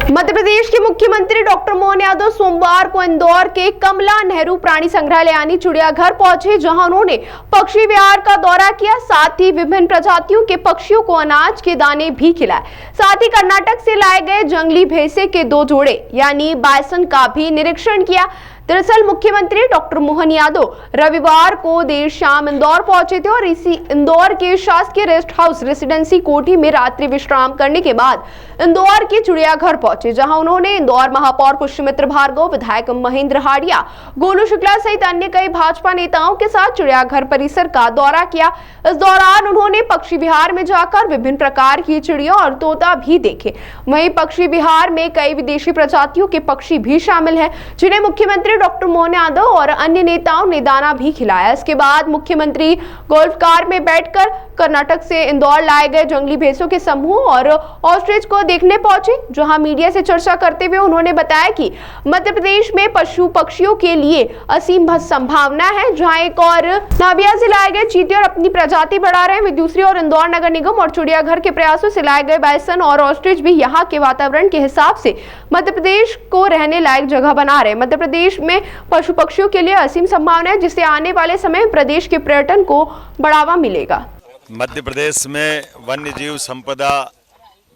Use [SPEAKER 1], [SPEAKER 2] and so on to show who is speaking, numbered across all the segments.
[SPEAKER 1] मध्य प्रदेश के मुख्यमंत्री डॉक्टर मोहन यादव सोमवार को इंदौर के कमला नेहरू प्राणी संग्रहालय यानी चिड़ियाघर पहुंचे, जहां उन्होंने पक्षी विहार का दौरा किया। साथ ही विभिन्न प्रजातियों के पक्षियों को अनाज के दाने भी खिलाए। साथ ही कर्नाटक से लाए गए जंगली भैंसे के 2 जोड़े यानी बाइसन का भी निरीक्षण किया। दरअसल मुख्यमंत्री डॉक्टर मोहन यादव रविवार को देर शाम इंदौर पहुंचे थे और इसी इंदौर के शासकीय रेस्ट हाउस रेसिडेंसी कोठी में रात्रि विश्राम करने के बाद इंदौर के चिड़ियाघर पहुंचे, जहां उन्होंने इंदौर महापौर पुष्यमित्र भार्गव, विधायक महेंद्र हाड़िया, गोलू शुक्ला सहित अन्य कई भाजपा नेताओं के साथ चिड़ियाघर परिसर का दौरा किया। इस दौरान उन्होंने पक्षी विहार में जाकर विभिन्न प्रकार की चिड़िया और तोता भी देखे। वहीं पक्षी विहार में कई विदेशी प्रजातियों के पक्षी भी शामिल हैं, जिन्हें मुख्यमंत्री डॉक्टर मोहन यादव और अन्य नेताओं ने दाना भी खिलाया। इसके बाद मुख्यमंत्री गोल्फ कार में बैठकर कर्नाटक से इंदौर लाए गए जंगली भैंसों के समूह और ऑस्ट्रिच को देखने पहुंचे, जहां मीडिया से चर्चा करते हुए उन्होंने बताया कि मध्य प्रदेश में पशु पक्षियों के लिए असीम संभावना है। जहां एक और नाबिया से लाए गए चीते और अपनी प्रजाति बढ़ा रहे हैं, वहीं दूसरी ओर इंदौर नगर निगम और चिड़ियाघर के प्रयासों से लाए गए बाइसन और ऑस्ट्रिच भी यहाँ के वातावरण के हिसाब से मध्य प्रदेश को रहने लायक जगह बना रहे हैं। मध्य प्रदेश में पशु पक्षियों के लिए असीम संभावना है, जिससे आने वाले समय में प्रदेश के पर्यटन को बढ़ावा मिलेगा।
[SPEAKER 2] मध्य प्रदेश में वन्य जीव संपदा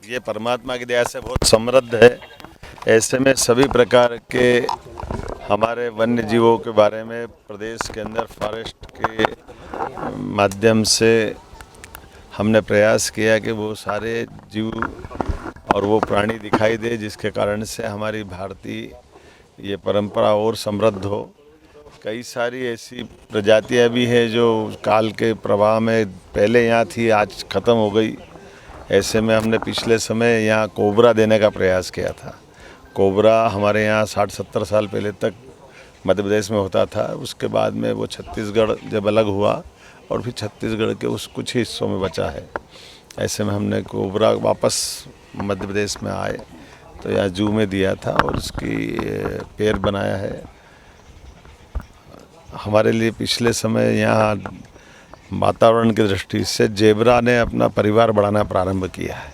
[SPEAKER 2] ये परमात्मा की दया से बहुत समृद्ध है। ऐसे में सभी प्रकार के हमारे वन्य जीवों के बारे में प्रदेश के अंदर फॉरेस्ट के माध्यम से हमने प्रयास किया कि वो सारे जीव और वो प्राणी दिखाई दे, जिसके कारण से हमारी भारतीय ये परंपरा और समृद्ध हो। कई सारी ऐसी प्रजातियां भी हैं जो काल के प्रवाह में पहले यहाँ थी, आज ख़त्म हो गई। ऐसे में हमने पिछले समय यहाँ कोबरा देने का प्रयास किया था। कोबरा हमारे यहाँ 60-70 साल पहले तक मध्य प्रदेश में होता था। उसके बाद में वो छत्तीसगढ़ जब अलग हुआ और फिर छत्तीसगढ़ के उस कुछ हिस्सों में बचा है। ऐसे में हमने कोबरा वापस मध्य प्रदेश में आए तो यहाँ जू में दिया था और उसकी पैर बनाया है। हमारे लिए पिछले समय यहाँ वातावरण की दृष्टि से जेबरा ने अपना परिवार बढ़ाना प्रारंभ किया है।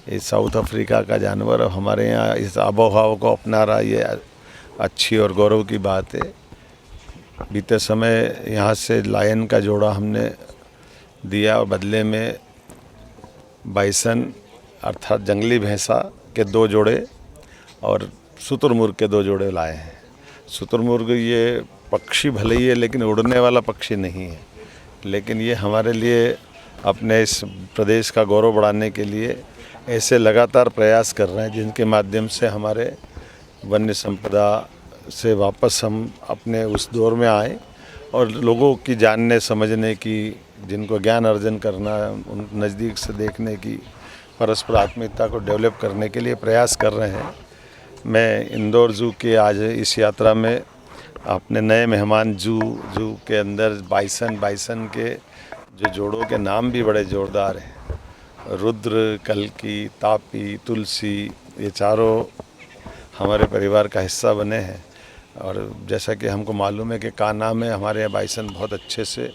[SPEAKER 2] ये साउथ अफ्रीका का जानवर हमारे यहाँ इस आबोहवा को अपना रहा, ये अच्छी और गौरव की बात है। बीते समय यहाँ से लायन का जोड़ा हमने दिया और बदले में बाइसन अर्थात जंगली भैंसा के 2 जोड़े और शुतुरमुर्ग के 2 जोड़े लाए हैं। शुतुरमुर्ग ये पक्षी भले ही है लेकिन उड़ने वाला पक्षी नहीं है, लेकिन ये हमारे लिए अपने इस प्रदेश का गौरव बढ़ाने के लिए ऐसे लगातार प्रयास कर रहे हैं, जिनके माध्यम से हमारे वन्य संपदा से वापस हम अपने उस दौर में आए और लोगों की जानने समझने की, जिनको ज्ञान अर्जन करना, उन नज़दीक से देखने की, परस्पर आत्मीयता को डेवलप करने के लिए प्रयास कर रहे हैं। मैं इंदौर जू के आज इस यात्रा में अपने नए मेहमान जू के अंदर बाइसन के जो जोड़ों के नाम भी बड़े जोरदार हैं, रुद्र, कल्की, तापी, तुलसी, ये चारों हमारे परिवार का हिस्सा बने हैं। और जैसा कि हमको मालूम है कि कान्हा में हमारे यहाँ बाइसन बहुत अच्छे से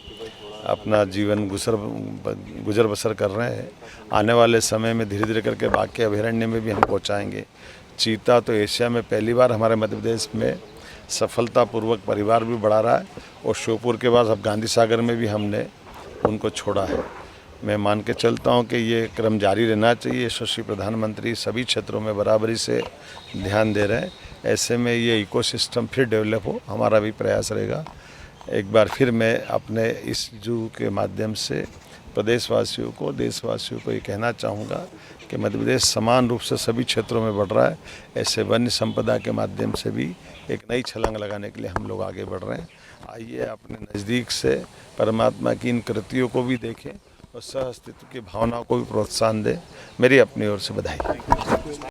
[SPEAKER 2] अपना जीवन गुजर बसर कर रहे हैं। आने वाले समय में धीरे धीरे करके बाकी अभयारण्य में भी हम पहुँचाएँगे। चीता तो एशिया में पहली बार हमारे मध्य प्रदेश में सफलतापूर्वक परिवार भी बढ़ा रहा है और श्योपुर के बाद अब गांधी सागर में भी हमने उनको छोड़ा है। मैं मान के चलता हूं कि ये क्रम जारी रहना चाहिए। यशस्वी प्रधानमंत्री सभी क्षेत्रों में बराबरी से ध्यान दे रहे हैं। ऐसे में ये इकोसिस्टम फिर डेवलप हो, हमारा भी प्रयास रहेगा। एक बार फिर मैं अपने इस जू के माध्यम से प्रदेशवासियों को, देशवासियों को ये कहना चाहूँगा कि मध्य प्रदेश समान रूप से सभी क्षेत्रों में बढ़ रहा है। ऐसे वन्य संपदा के माध्यम से भी एक नई छलांग लगाने के लिए हम लोग आगे बढ़ रहे हैं। आइए अपने नज़दीक से परमात्मा की इन कृतियों को भी देखें और सह अस्तित्व की भावनाओं को भी प्रोत्साहन दें। मेरी अपनी ओर से बधाई।